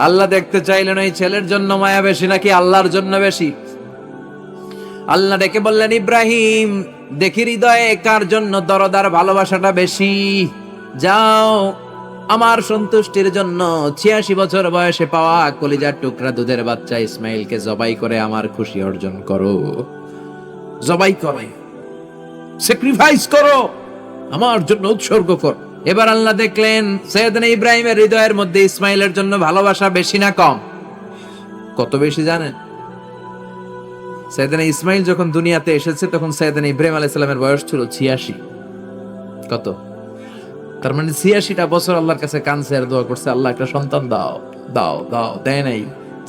আল্লাহ দেখতে চাইলেন এই ছেলের জন্য মায়া বেশি নাকি আল্লাহর জন্য বেশি। আল্লাহ ডেকে বললেন, ইব্রাহিম দেখি হৃদয়ে কার জন্য দরদার ভালোবাসাটা বেশি। যাও আমার সন্তুষ্টির জন্য ৮৬ বছর বয়সে পাওয়া কলিজার টুকরা দুধের বাচ্চা ইসমাইলকে জবাই করে আমার খুশি অর্জন করো। জবাই করো, স্যাক্রিফাইস করো, আমার জন্য উৎসর্গ কর। এবার আল্লাহ দেখলেন সৈয়দনা ইব্রাহিমের হৃদয়ের মধ্যে ইসমাইলের জন্য ভালোবাসা বেশি না কম? কত বেশি জানেন? সৈয়দনা ইসমাইল যখন দুনিয়াতে এসেছে তখন সৈয়দনা ইব্রাহিম আলাইহিস সালামের বয়স ছিল ৮৬। কত? তার মানে ৮৬টা বছর আল্লাহর কাছে কাঁদছে আর দোয়া করছে, আল্লাহ একটা সন্তান দাও দাও দাও, দেয় নাই।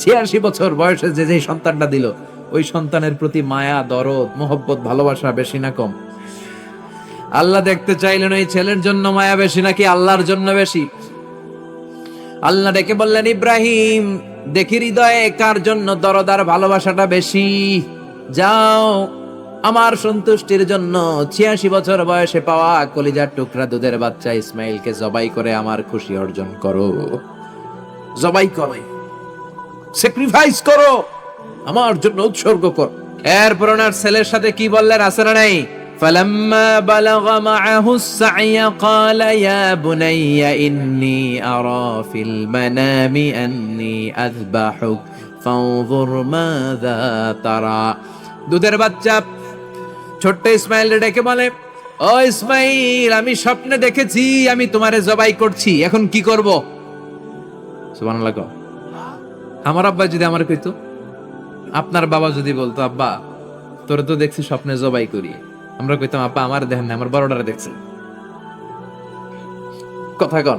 ৮৬ বছর বয়সে যে সন্তানটা দিল, ওই সন্তানের প্রতি মায়া, দরদ, মোহব্বত, ভালোবাসা বেশি না কম? আল্লাহ দেখতে চাইলেন এই ছেলের জন্য মায়া বেশি নাকি আল্লাহর জন্য বেশি। আল্লাহ ডেকে বললেন, ইব্রাহিম দেখি হৃদয়ে কার জন্য দরদার ভালোবাসাটা বেশি। যাও আমার সন্তুষ্টির জন্য ৮৬ বছর বয়সে পাওয়া কলিজার টুকরা দুধের বাচ্চা ইসমাইলকে জবাই করে আমার খুশি অর্জন করো। জবাই করো, স্যাক্রিফাইস করো, আমার জন্য উৎসর্গ কর। এরপর ওনার ছেলের সাথে কি বললেন আছে না নাই? فلما بلغ معه السعي قال يا بني إني أرى في المنام أني أذبحك فانظر ماذا ترى। দুধের বাচ্চা ছোট্ট ইসমাইল ডেকে বলে, ও ইসমাইল আমি স্বপ্নে দেখেছি আমি তোমারে জবাই করছি, এখন কি করব? সুবহানাল্লাহ। আমার আব্বা যদি আমার কইতো, আপনার বাবা যদি বলতো, আব্বা তোরে তো দেখছি স্বপ্নে জবাই করি, আমরা কইতাম আব্বা আমার দেখেন না, আমার বড়টারে দেখছেন। কথা কন।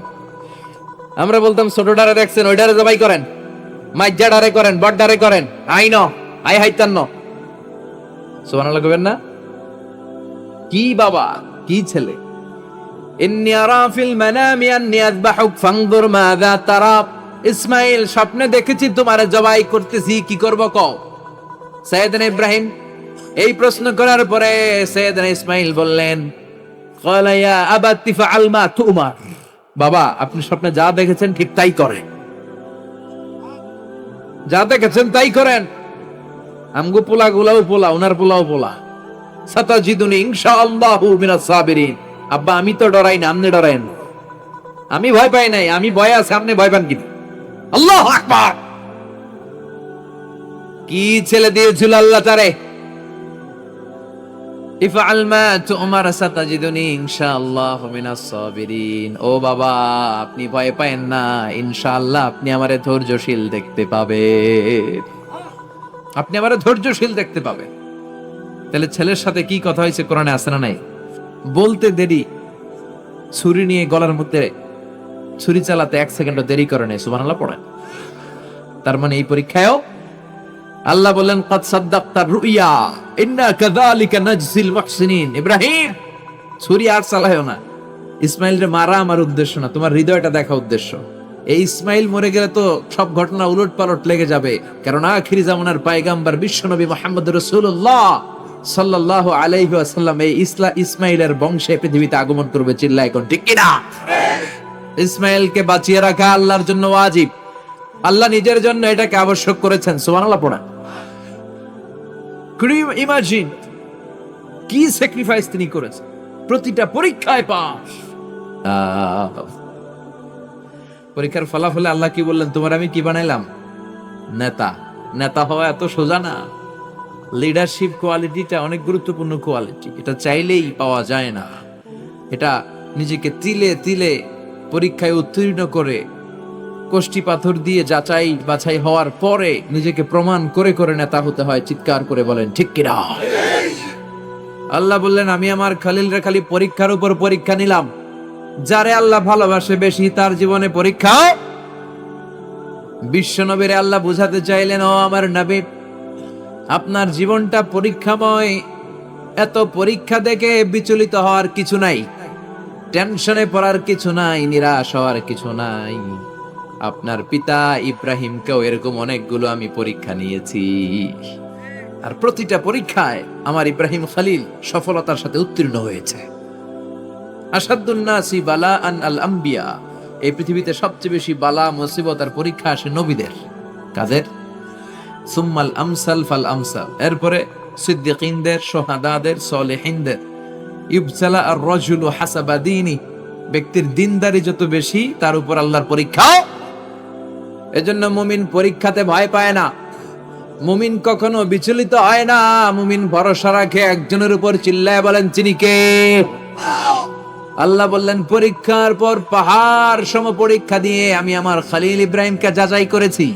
আমরা বলতাম ছোটটারে দেখছেন, ওইটারে জবাই করেন, মাইজ্জাডারে করেন, বড়ডারে করেন, আই ন আই হাইতান্ন। সুবহানাল্লাহ কইবেন না? কি বাবা, কি ছেলে! ইন্নী আরা ফিল মানামি আন্নী আযবাহুক ফানজুর মাযা তারা। ইসমাইল স্বপ্নে দেখেছি তোমারে জবাই করতেছি, কি করব কও? সাইয়েদনা ইব্রাহিম এই প্রশ্ন করার পরে সৈয়দনা ইসমাইল বললেন, ক্বালা ইয়া আবাতি ফাআল মা তুমার। বাবা আপনি স্বপ্নে যা দেখেছেন ঠিক তাই করেন, যা দেখেছেন তাই করেন। আমগো পোলা গুলাও পোলা, উনার পোলাও পোলা। সাতাজিদুনি ইনশাআল্লাহু মিনাস সাবিরিন। আব্বা আমি তো ডরাই না, আপনি ডরায়েন। আমি ভয় পাই নাই, আমি ভয় আছে, আপনি ভয় পান কি? আল্লাহু আকবার! কি ছেলে দিয়েছিল আল্লাহ তারে। ইফআল মা তুমার সাতাজিদুনি ইনশাআল্লাহু মিনাস সাবিরিন। ও বাবা আপনি ভয় পায়েন না, ইনশাআল্লাহ আপনি আমারে ধৈর্যশীল দেখতে পাবেন, আপনি আমারে ধৈর্যশীল দেখতে পাবেন। তাহলে ছেলের সাথে কি কথা হয়েছে কোরআনে আছে না নাই? বলতে দেরি, ছুরি নিয়ে গলার মধ্যে ছুরি চালাতে ১ সেকেন্ডও দেরি করে নাই। সুবহানাল্লাহ পড়েন। তার মানে এই পরীক্ষায়ও আল্লাহ বলেন, ক্বাদ সাদ্দাকতার রুইয়া ইন্না কাযালিকা নাজজিল মুহসিনিন। ইব্রাহিম ছুরি আর চালায়ও না। ইসমাইলরে মারা আমার উদ্দেশ্য না, তোমার হৃদয়টা দেখা উদ্দেশ্য। এই ইসমাইল মরে গেলে তো সব ঘটনা উলটপালট লেগে যাবে, কারণ আখিরি জামানার পয়গম্বর বিশ্বনবী মুহাম্মদ রাসূলুল্লাহ সাল্লাল্লাহু আলাইহি ওয়াসাল্লাম এই ইসমাইলের বংশে পৃথিবীতে আগমন করবে। চিল্লায় কোন ঠিক কিনা? ইসমাইলকে বাঁচিয়ে রাখা আল্লাহর জন্য ওয়াজিব, আল্লাহ নিজের জন্য এটাকে আবশ্যক করেছেন। সুবহানাল্লাহ পড়া। Could you imagine কি স্যাক্রিফাইস তিনি করেছেন? প্রতিটা পরীক্ষায় পাস। পরীক্ষার ফলাফলে আল্লাহ কি বললেন? তোমার আমি কি বানাইলাম? নেতা। নেতা হওয়া এত সোজা না। লিডারশিপ কোয়ালিটিটা অনেক গুরুত্বপূর্ণ কোয়ালিটি, এটা চাইলেই পাওয়া যায় না। এটা নিজেকে তিলে তিলে পরীক্ষায় উত্তীর্ণ করে, কষ্টি পাথর দিয়ে যাচাই বাছাই হওয়ার পরে নিজেকে প্রমাণ করে করে নেতা হতে হয়। চিৎকার করে বলেন ঠিক কিনা? আল্লাহ বললেন, আমি আমার খলিলরে খালি পরীক্ষার উপর পরীক্ষা নিলাম। যারে আল্লাহ ভালোবাসে বেশি তার জীবনে পরীক্ষা। বিশ্ব নবীরে আল্লাহ বুঝাতে চাইলেন, ও আমার নবী আপনার জীবনটা পরীক্ষাময়। এত পরীক্ষা দেখে বিচলিত হওয়ার কিছু নাই, টেনশনে পড়ার কিছু নাই, নিরাশ হওয়ার কিছু নাই। আপনার পিতা ইব্রাহিমকেও এরকম অনেকগুলো আমি পরীক্ষা নিয়েছি, আর প্রতিটা পরীক্ষায় আমার ইব্রাহিম খলিল সফলতার সাথে উত্তীর্ণ হয়েছে। আসাদুন নাসি বালাআন আল আম্বিয়া। এই পৃথিবীতে সবচেয়ে বেশি বালা মুসিবত আর পরীক্ষা আসে নবীদের। কাদের? সুম্মাল আমসাল ফাল আমসাল, এরপরে সিদ্দিকিনদের, শুহাদাদের, সলিহিনদের। ইবতালা আর রাজুলু হাসাবা দীনি, ব্যক্তির দিনদারি যত বেশি তার উপর আল্লাহর পরীক্ষা। এজন্য মুমিন পরীক্ষাতে ভয় পায় না, মুমিন কখনো বিচলিত হয় না, মুমিন ভরসা রাখে একজনের উপর। চিল্লায় বলেন তিনি কে? আল্লাহ বললেন পরীক্ষার পর পাহাড় সম পরীক্ষা দিয়ে আমি আমার খলিল ইব্রাহিমকে যাচাই করেছি।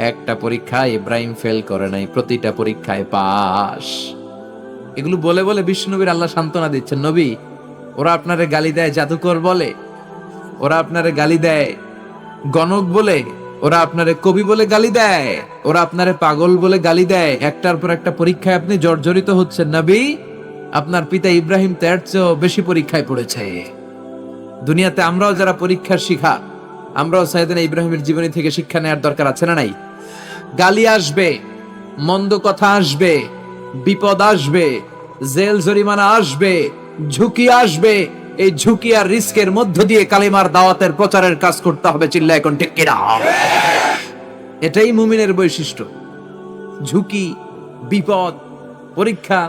একটা পরীক্ষায় ইব্রাহিম ফেল করে নাই, প্রতিটা পরীক্ষায় পাস। এগুলো বলে বলে বিষ্ণুনবীর আল্লাহ সান্ত্বনা দিচ্ছেন, নবী ওরা আপনারে গালি দেয় জাদুকর বলে, ওরা আপনারে গালি দেয় গণক বলে, ওরা আপনারে কবি বলে গালি দেয়, ওরা আপনারে পাগল বলে গালি দেয়, একটার পর একটা পরীক্ষায় আপনি জর্জরিত হচ্ছেন। নবী আপনার পিতা ইব্রাহিম তার চেয়েও বেশি পরীক্ষায় পড়েছে। দুনিয়াতে আমরাও যারা পরীক্ষার শিখা, আমরাও সাইয়েদনা ইব্রাহিমের জীবনী থেকে শিক্ষা নেওয়ার দরকার আছে না নাই? গালি আসবে, মন্দ কথা আসবে, বিপদ আসবে, জেল জরিমানা আসবে, ঝুঁকি আসবে। এই ঝুঁকি আর রিস্কের মধ্য দিয়ে কালিমার দাওয়াতের প্রচারের কাজ করতে হবে। চিল্লা এখন ঠিক কিনা? এটাই মুমিনের বৈশিষ্ট্য। ঝুঁকি, বিপদ, পরীক্ষা,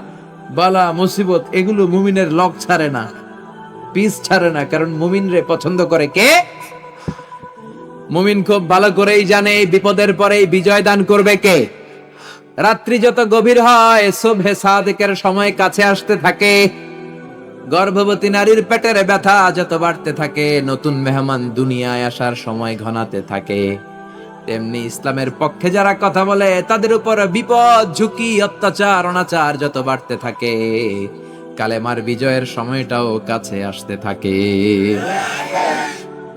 বালা মুসিবত এগুলো মুমিনের লক ছাড়ে না, পিস ছাড়ে না। কারণ মুমিনরে পছন্দ করে কে? মুমিন খুব ভালো করেই জানে বিপদের পরেই বিজয় দান করবে কে। রাত্রি যত গভীর হয় সুবহে সাদিকের সময় কাছে আসতে থাকে, গর্ভবতী নারীর পেটের ব্যথা যত বাড়তে থাকে, নতুন মেহমান দুনিয়ায় আসার সময় ঘনাতে থাকে, তেমনি ইসলামের পক্ষে যারা কথা বলে তাদের উপর বিপদ, ঝুঁকি, অত্যাচার, অনাচার যত বাড়তে থাকে, কালেমার বিজয়ের সময়টাও কাছে আসতে থাকে,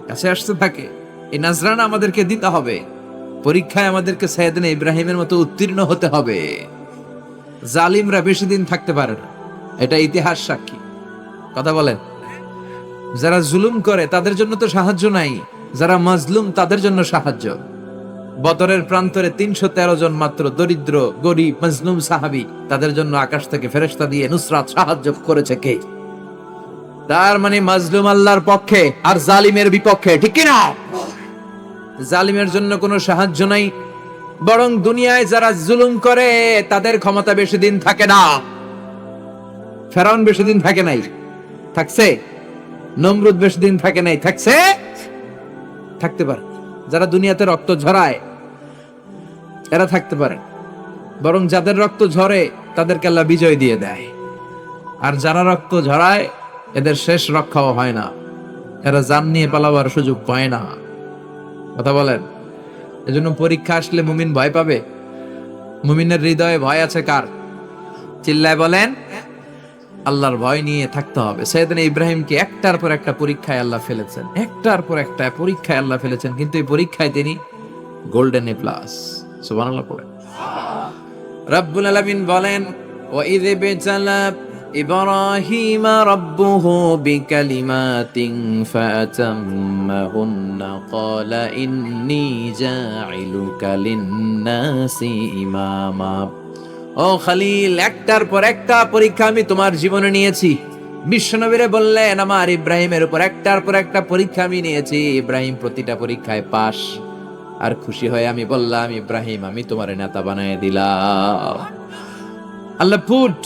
কাছে আসতে থাকে। এই নাজরানা আমাদেরকে দিতে হবে। পরীক্ষায় আমাদেরকে সাইয়েদনা ইব্রাহিমের মতো উত্তীর্ণ হতে হবে। জালিমরা বেশি দিন থাকতে পারে না, এটা ইতিহাস সাক্ষী। কথা বলেন, যারা জুলুম করে তাদের জন্য তো সাহায্য নাই, যারা মাজলুম তাদের জন্য সাহায্য। বদরের প্রান্তরে 313 জন মাত্র দরিদ্র, গরিব, মাজলুম সাহাবী, তাদের জন্য আকাশ থেকে ফেরেশতা দিয়ে নুসরাত সাহায্য করেছে কে? তার মানে মাজলুম আল্লাহর পক্ষে আর জালিমের বিপক্ষে, ঠিক কি না? জালিমের জন্য কোনো সাহায্য নাই, বরং দুনিয়ায় যারা জুলুম করে তাদের ক্ষমতা বেশি দিন থাকে না। ফেরাউন বেশি দিন থাকে নাই, থাকছে? নমরুদ বেশি দিন থাকে নাই, থাকছে? থাকতে পারে। যারা দুনিয়াতে রক্ত ঝরায় এরা থাকতে পারে, বরং যাদের রক্ত ঝরে তাদেরকে আল্লাহ বিজয় দিয়ে দেয়। আর যারা রক্ত ঝরায় এদের শেষ রক্ষাও হয় না, এরা জান নিয়ে পালাবার সুযোগ পায় না। কথা বলেন। এজন্য পরীক্ষা আসলে মুমিন ভয় পাবে। মুমিনের হৃদয়ে ভয় আছে কার? চিল্লায় বলেন। আল্লাহর ভয় নিয়ে থাকতে হবে। সাইয়েদনা ইব্রাহিমকে একটার পর একটা পরীক্ষায় আল্লাহ ফেলেছেন, একটার পর একটা পরীক্ষায় আল্লাহ ফেলেছেন, কিন্তু এই পরীক্ষায় তিনি গোল্ডেন এ প্লাস। সুবহানাল্লাহ পড়েন। রব্বুল আলামিন বলেন, ওয়া ইয বিতালা ইব্রাহিম রাব্বুহু বিকালিমাতিন ফাতাম্মাহুন্না ক্বালা ইন্নী জাইলুকা লিন-নাসি ইমামা। ও খলিল, একটার পর একটা পরীক্ষা আমি তোমার জীবনে নিয়েছি। বিশ্বনবীরে বললেন আমার ইব্রাহিমের উপর একটার পর একটা পরীক্ষা আমি নিয়েছি, ইব্রাহিম প্রতিটা পরীক্ষায় পাস। আর খুশি হয়ে আমি বললাম, ইব্রাহিম আমি তোমার নেতা বানায় দিলাম। আল্লাহ put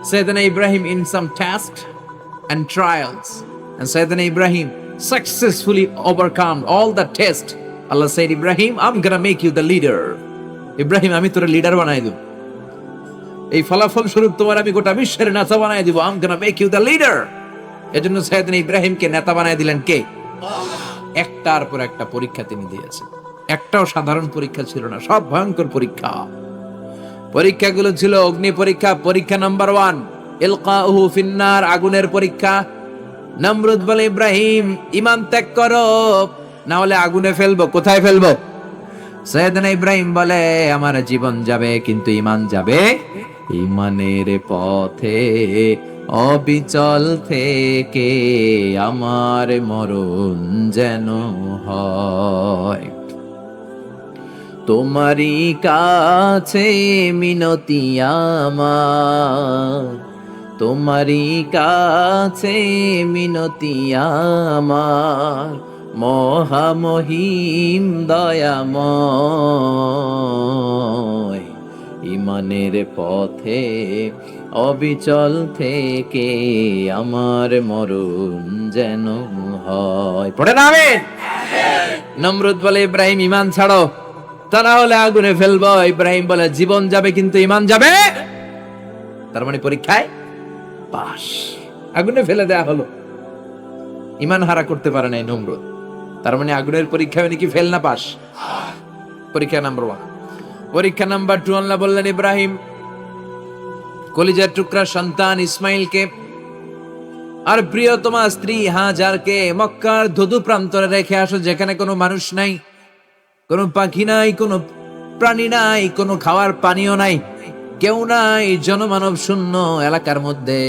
Sayyidina Ibrahim in some tests and trials, and Sayyidina Ibrahim successfully overcome all the tests. Allah said, Ibrahim, I'm gonna make you the leader. Ibrahim আমি তোর লিডার বানাই দেব, এই ফলাফল স্বরূপ তোমার আমি গোটা বিশ্বের নেতা বানাই দিব। I'm gonna make you the leader. এজন্য সাইয়েদনা ইব্রাহিমকে নেতা বানাই দিলেন কে? একটার পর একটা পরীক্ষা তিনি দিয়েছেন। একটাও সাধারণ পরীক্ষা ছিল না, সব ভয়ঙ্কর পরীক্ষা। পরীক্ষাগুলো ছিল অগ্নি পরীক্ষা। পরীক্ষা নাম্বার 1 ইলকাউহু ফিন্নার, আগুনের পরীক্ষা। নমরুদ বলে, ইব্রাহিম ঈমান ত্যাগ করো, না হলে আগুনে ফেলবো। কোথায় ফেলবো? সাইয়েদনা ইব্রাহিম বলে, আমার জীবন যাবে কিন্তু ঈমান যাবে। ঈমানের পথে অবিচল থেকে আমার মরণ যেন হয়। তোমারই কাছে মিনতি আমার, তোমারই কাছে মিনতি আমার, মহামহিম দয়াময়, ইমানের পথে অবিচল থেকে আমার মরণ যেন হয়। পড়ে না আমিন। নমরুদ বলে ইব্রাহিম ইমান ছাড়ো, তা না হলে আগুনে ফেলবো। ইব্রাহিম বলে জীবন যাবে কিন্তু ইমান যাবে। তার মানে পরীক্ষায় পাস, আগুনে ফেলে দেয়া হলো, ইমান হারা করতে পারে নাই নমরুদ। তার মানে আগুনের পরীক্ষায় নাকি ফেল না পাস। পরীক্ষা নাম্বার 1। পরীক্ষা নাম্বার 2, আল্লাহ বললেন ইব্রাহিম কলিজার টুকরা সন্তান ইসমাইলকে আর প্রিয়তমা স্ত্রী হাজারকে মক্কার ধুধু প্রান্তরে রেখে আসো, যেখানে কোনো মানুষ নাই, কোনো পাখি নাই, কোনো প্রাণী নাই, কোনো খাওয়ার পানিও নাই, কেউ নাই, জনমানব শূন্য এলাকার মধ্যে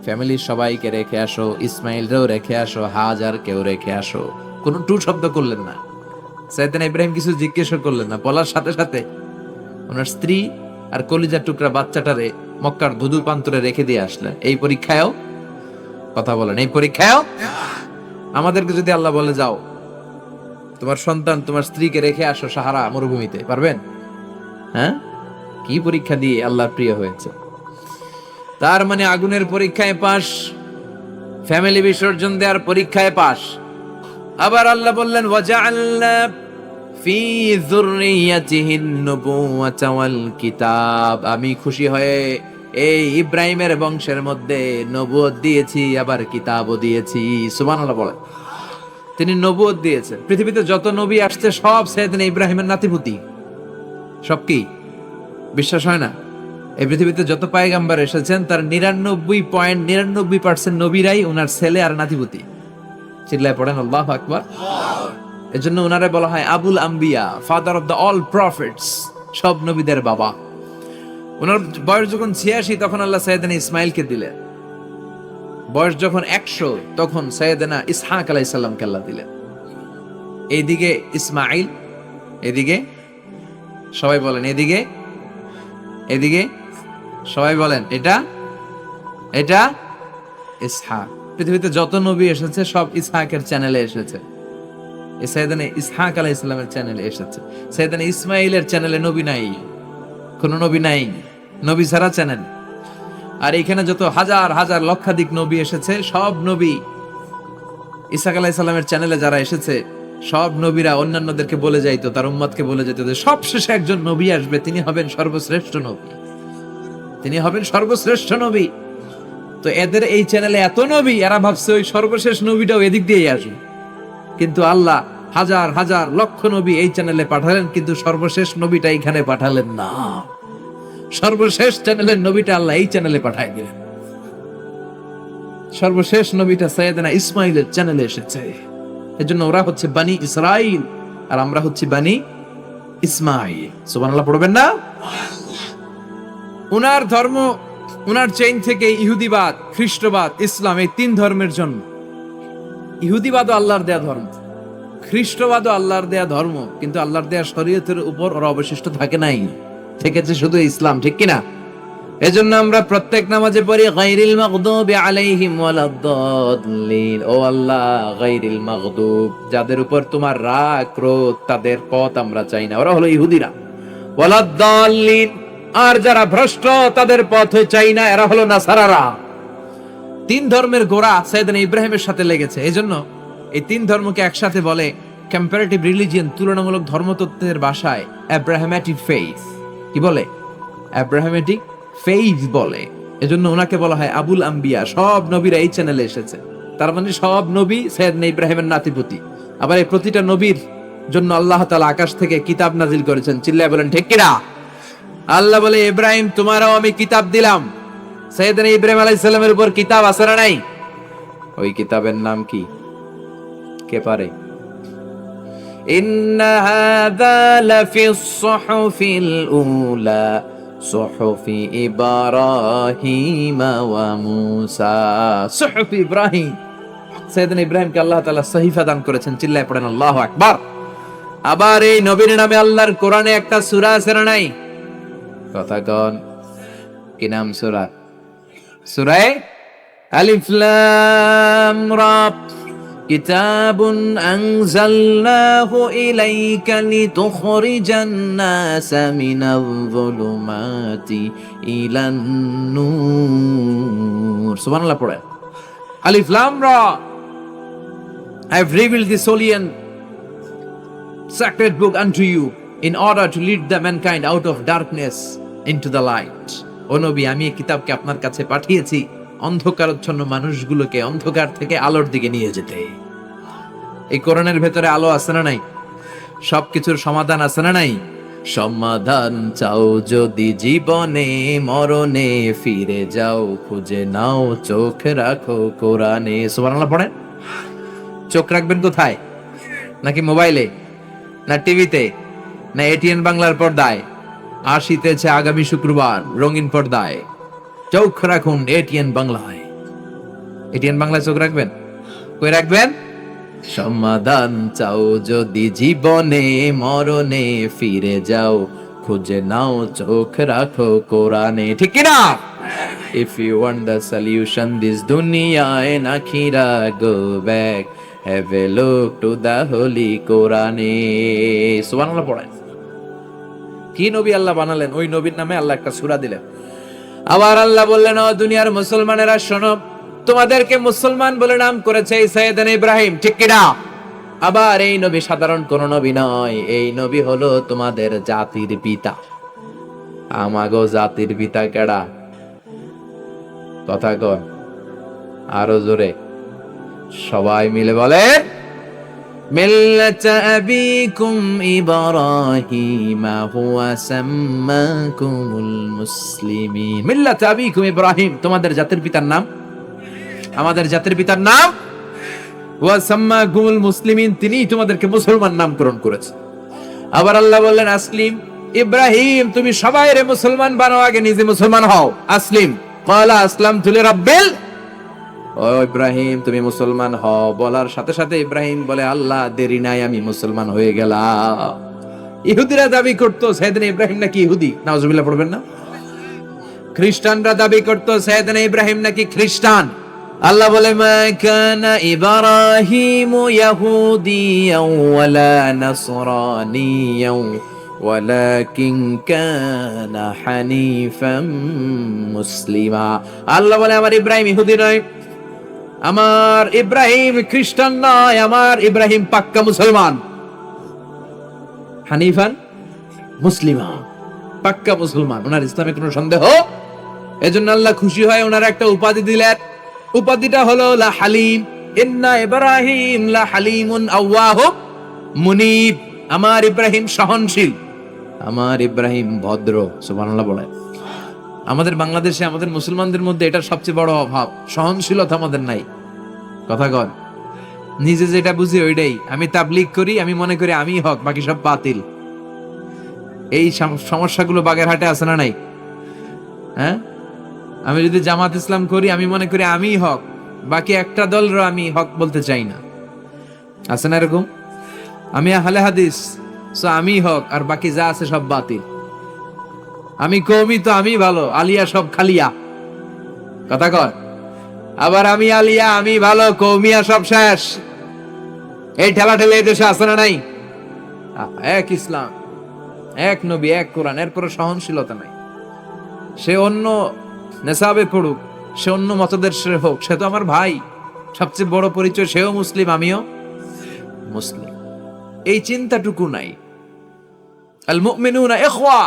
ফ্যামিলির সবাইকে রেখে আসো, ইসমাইলরেও রেখে আসো, হাজারকেও রেখে আসো। কোনো টু শব্দ করলেন না, সাইয়েদনা ইব্রাহিম কিছু জিজ্ঞেসও করলেন না, বলার সাথে সাথে ওনার স্ত্রী আর কলিজার টুকরা বাচ্চাটারে মক্কার ধুধু প্রান্তরে রেখে দিয়ে আসলেন। এই পরীক্ষায়ও কথা বলেন, এই পরীক্ষায়ও আমাদেরকে যদি আল্লাহ বলে যাও তোমার সন্তান তোমার স্ত্রীকে রেখে আসো সাহারা মরুভূমিতে, পারবেন? হ্যাঁ, কি পরীক্ষা দিয়ে আল্লাহর প্রিয় হয়েছে। তার মানে আগুনের পরীক্ষায় পাস, ফ্যামিলি বিসর্জন দেওয়ার পরীক্ষায় পাস। আবার আল্লাহ বললেন ওয়াজআলনা ফি যুররিয়াতিহিন নুবুওয়াতা ওয়াল কিতাব, আমি খুশি হয়ে এই ইব্রাহিমের বংশের মধ্যে নবুয়ত দিয়েছি, আবার কিতাবও দিয়েছি। সুবহানাল্লাহ বলেন। তিনি নবুয়ত দিয়েছেন। পৃথিবীতে যত নবী আসছে সব সাইয়েদনা ইব্রাহিমের নাতিপুতি। সব কি বিশ্বাস হয় না? এই পৃথিবীতে যত পয়গম্বর এসেছেন তার 99.99% নবীরাই ওনার ছেলে আর নাতিপুতি। চিল্লায় পড়েন আল্লাহু আকবার। এজন্য ওনারে বলা হয় আবুল আম্বিয়া, father of the all prophets, সব নবীদের বাবা। ওনার বয়স যখন 86 তখন আল্লাহ সাইয়েদনা ইসমাইলকে দিলেন। বয়স যখন 100 তখন সাইয়েদনা ইসহাক আলাইহিস সালামকে আল্লাহ দিলেন। এইদিকে ইসমাইল, এদিকে সবাই বলেন এদিকে, এদিকে সবাই বলেন এটা এটা ইসহাক। পৃথিবীতে যত নবী এসেছে সব ইসহাকের চ্যানেলে এসেছে। সাইয়েদনা ইসহাক আলাইহিস সালামের চ্যানেলে এসেছে। সাইয়েদনা ইসমাইলের চ্যানেলে নবী নাই, কোনো নবী নাই, নবী ছাড়া চ্যানেল। আর এখানে যত হাজার হাজার লক্ষাধিক নবী এসেছে সব নবী ইসহাক আলাইহিস সালামের চ্যানেলে যারা এসেছে সব নবীরা অন্যান্যদেরকে বলে যাইতো, তার উম্মতকে বলে যেত যে সবশেষে একজন নবী আসবে, তিনি হবেন সর্বশ্রেষ্ঠ নবী, তিনি হবেন সর্বশ্রেষ্ঠ নবী। তো এদের এই চ্যানেলে এত নবী, এরা ভাবছে ওই সর্বশেষ নবীটাও এদিক দিয়েই আসবে। কিন্তু আল্লাহ হাজার হাজার লক্ষ নবী এই চ্যানেলে পাঠালেন, কিন্তু সর্বশেষ নবীটা এখানে পাঠালেন না। সর্বশেষ চ্যানেলের নবীটা আল্লাহ এই চ্যানেলে পাঠায় দিলেন। সর্বশেষ নবীটা সাইয়েদনা ইসমাইলের চ্যানেলে এসেছে। এজন্য ওরা হচ্ছে বানি ইসরাইল আর আমরা হচ্ছি বানি ইসমাইল। সুবহানাল্লাহ পড়বেন না? উনার ধর্ম, উনার চেইন থেকে ইহুদিবাদ, খ্রিস্টবাদ, ইসলাম, এই 3 ধর্মের জন্ম। ইহুদিবাদও আল্লাহর দেয়া ধর্ম, খ্রিস্টবাদও আল্লাহর দেয়া ধর্ম, কিন্তু আল্লাহর দেয়া শরীয়তের উপর ওরা অবশিষ্ট থাকে নাই, থেকেছে শুধু ইসলাম। ঠিক কিনা? এজন্য আমরা প্রত্যেক নামাজে পড়ি গায়রিল মাগদুবি আলাইহিম ওয়ালাদ-দাল্লিন। ও আল্লাহ, গায়রিল মাগদুব, যাদের উপর তোমার রাগ ক্রোধ, তাদের পথ আমরা চাই না, ওরা হলো ইহুদিরা। ওয়ালাদ-দাল্লিন, আর যারা ভ্রষ্ট তাদের পথ চাই না, এরা হলো নাসারারা। 3 ধর্মের গোড়া সাইয়েদনা ইব্রাহিমের সাথে লেগেছে। এজন্য এই 3 ধর্মকে একসাথে বলে কম্পারেটিভ রিলিজিয়ন, তুলনামূলক ধর্মতত্ত্বের ভাষায় অ্যাব্রাহামেটিক ফেইথ। কি বলে? অ্যাব্রাহামেটিক ফেইথ বলে। এজন্য ওনাকে বলা হয় আবুল আম্বিয়া। সব নবীরা এই চ্যানেলে এসেছে। তার মানে সব নবী সাইয়েদনা ইব্রাহিমের নাতিপুতি। আবার এই প্রতিটা নবীর জন্য আল্লাহ তাআলা আকাশ থেকে কিতাব নাজিল করেছেন। চিল্লায় বলেন ঠিক কিনা? আল্লাহ বলে ইব্রাহিম তোমারও আমি কিতাব দিলাম। সাইয়েদনা ইব্রাহিম আলাইহিস সালামের উপর কিতাব আছে না নাই? ওই কিতাবের নাম কি? কে পারে? ইন্না হাযা লাফিস সুহুফিল উলা সুহুফি ইব্রাহিম ওয়া মূসা। সুহুফি ইব্রাহিম, সাইয়েদনা ইব্রাহিমকে আল্লাহ তাআলা সহিফা দান করেছেন। চিল্লায় পড়েন আল্লাহু আকবার। আবার এই নবীর নামে আল্লাহর কোরআনে একটা সূরা আছে না নাই? কথা কন, কি নাম সূরা? সূরা আলিফ লাম রা। কিতাবুন আনজালনাহু ইলাইকা লিতুখরিজান নাসা মিনাল যুলুমাতি ইলান নূর। সুবহানাল্লাহ পড়ে। আলিফ লাম রা, I have revealed this holy and sacred book unto you in order to lead the mankind out of darkness into the light. ও নবী, আমি এই কিতাবকে আপনার কাছে পাঠিয়েছি অন্ধকারাচ্ছন্ন মানুষগুলোকে অন্ধকার থেকে আলোর দিকে নিয়ে যেতে। এই কোরআনের ভেতরে আলো আছে না নাই? সবকিছুর সমাধান আছে না নাই? সমাধান চাও যদি জীবনে মরণে, ফিরে যাও খুঁজে নাও চোখ রাখো কোরআনে। সুবহানাল্লাহ পড়েন। চোখ রাখবেন কোথায়? নাকি মোবাইলে, না টিভিতে, না এটিএন বাংলার পর্দায়? আসিতেছে আগামী শুক্রবার রঙিন পর্দায়, চোখ রাখুন এটিএন বাংলায়। এটিএন বাংলায় চোখ রাখবেন? কই রাখবেন? সমাধান চাও যদি জীবনে মরণে, ফিরে যাও খুঁজে নাও চোখ রাখো কোরআনে। ঠিক কি না? If you want the solution this dunya and akhira, go back, have a look to the holy Quran. সুবহানাল্লাহ পড়েন। কি নবী আল্লাহ বানালেন, ওই নবীর নামে আল্লাহ একটা সূরা দিলেন। আবার আল্লাহ বললেন, ও দুনিয়ার মুসলমানেরা শোনো, তোমাদেরকে মুসলমান বলে নাম করেছে সাইয়েদনা ইব্রাহিম। ঠিক কি না? আবার এই নবী সাধারণ কোন নবী নয়, এই নবী হলো তোমাদের জাতির পিতা। আমাগো জাতির পিতা কেডা? কথা কন আরো জোরে, সবাই মিলে বলে, মিল্লাত আবিকুম ইব্রাহিম হুয়া সাম্মাকুমুল মুসলিমিন। মিল্লাত আবিকুম ইব্রাহিম, তোমাদের জাতির পিতার নাম, আমাদের জাতির পিতার নাম ওয়া সাম্মাকুমুল মুসলিমিন, তিনিই তোমাদেরকে মুসলমান নামকরণ করেছেন। আবার আল্লাহ বললেন, আসলিম ইব্রাহিম, তুমি সবাইরে মুসলমান বানাও, আগে নিজে মুসলমান হও। আসলিম ক্বালা আসলামতু লিরাব্বিল, ও ইব্রাহিম তুমি মুসলমান হও বলার সাথে সাথে ইব্রাহিম বলে, আল্লাহ দেরি নাই, আমি মুসলমান হয়ে গেলাম। ইহুদিরা দাবি করতো সাইয়েদনা ইব্রাহিম নাকি ইহুদি, নাউজুবিল্লাহ পড়বেন না? খ্রিস্টানরা দাবি করতো সাইয়েদনা ইব্রাহিম নাকি খ্রিস্টান। আল্লাহ বলে, মা কানা ইব্রাহিমু ইয়াহুদিয়াও ওয়ালা নাসরানিয়াও ওয়ালাকিন কানা হানিফাম মুসলিমা। আল্লাহ বলে, আমার ইব্রাহিম ইহুদি নয়, আমার ইব্রাহিম খ্রিস্টান নয়, আমার ইব্রাহিম পাক্কা মুসলমান। হানিফান মুসলিমা, পাক্কা মুসলমান, ওনার ইসলামে কোনো সন্দেহ। এজন্য আল্লাহ খুশি হয় ওনার একটা উপাধি দিলেন। উপাধিটা হলো লা হালিম। ইন্না ইব্রাহিম লা হালিমুন আওয়াহু মুনিব, আমার ইব্রাহিম সহনশীল, আমার ইব্রাহিম ভদ্র। সুবহানাল্লাহ বলেন। আমাদের বাংলাদেশে আমাদের মুসলমানদের মধ্যে এটার সবচেয়ে বড় অভাব, সহনশীলতা আমাদের নাই। কথা কন, নিজে যেটা বুঝি ওইটাই। আমি তাবলীগ করি, আমি মনে করি আমি হক, বাকি সব বাতিল। এই সমস্যাগুলো বাগেরহাটে আছে না নাই? হ্যাঁ, আমি যদি জামাত ইসলাম করি, আমি মনে করি আমি হক, বাকি একটা দলরও আমি হক বলতে চাই না। আছে না এরকম? আমি আহলে হাদিস, সো আমি হক, আর বাকি যা আছে সব বাতিল। আমি কওমি, তো আমি ভালো, আলিয়া সব খালিয়া। কথা কর। আবার আমি আলিয়া, আমি ভালো, কওমিয়া সব শেষ। এই ঠেলা ঠেলে এই দেশে আছে না নাই? এক ইসলাম, এক নবী, এক কোরআন, এর কোনো সহনশীলতা নাই। সে অন্য নেশাবে পড়ুক, সে অন্য মতদের হোক, সে তো আমার ভাই। সবচেয়ে বড় পরিচয়, সেও মুসলিম, আমিও মুসলিম। এই চিন্তাটুকু নাই। আল মুমিনুনা ইখওয়া,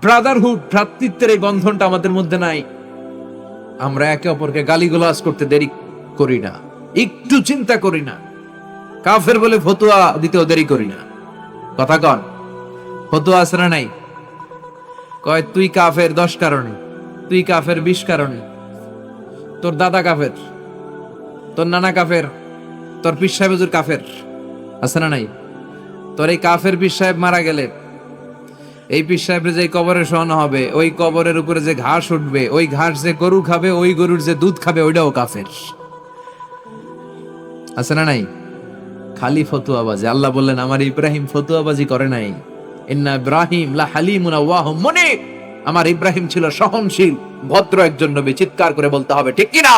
ব্রাদারহুড, ভ্রাতৃত্বের এই বন্ধনটা আমাদের মধ্যে নাই। আমরা একে অপরকে গালিগালাজ করতে দেরি করি না, একটু চিন্তা করি না। কাফের বলে ফতোয়া দিতেও দেরি করি না। কথা কন, ফতোয়া আছে না নাই? কয় তুই কাফের 10 কারণে, তুই কাফের 20 কারণে, তোর দাদা কাফের, তোর নানা কাফের, তোর পীর সাহেব হুজুর কাফের। আছে না নাই? তোর এই কাফের পীর সাহেব মারা গেলে, এই পীর সাহেবের যে কবরে শোয়ানো হবে, ওই কবরের উপরে যে ঘাস উঠবে, ওই ঘাস যে গরু খাবে, ওই গরুর যে দুধ খাবে, ওইটাও কাফের। আছে না নাই? খালি ফতুয়াবাজি। আল্লাহ বললেন, আমার ইব্রাহিম ফতুয়াবাজি করে নাই। ইন্না ইব্রাহিম লা হালিমুন আওয়াহু মুনিব, আমার ইব্রাহিম ছিল সহনশীল, ভদ্র একজন নবী। চিৎকার করে বলতে হবে ঠিক কি না?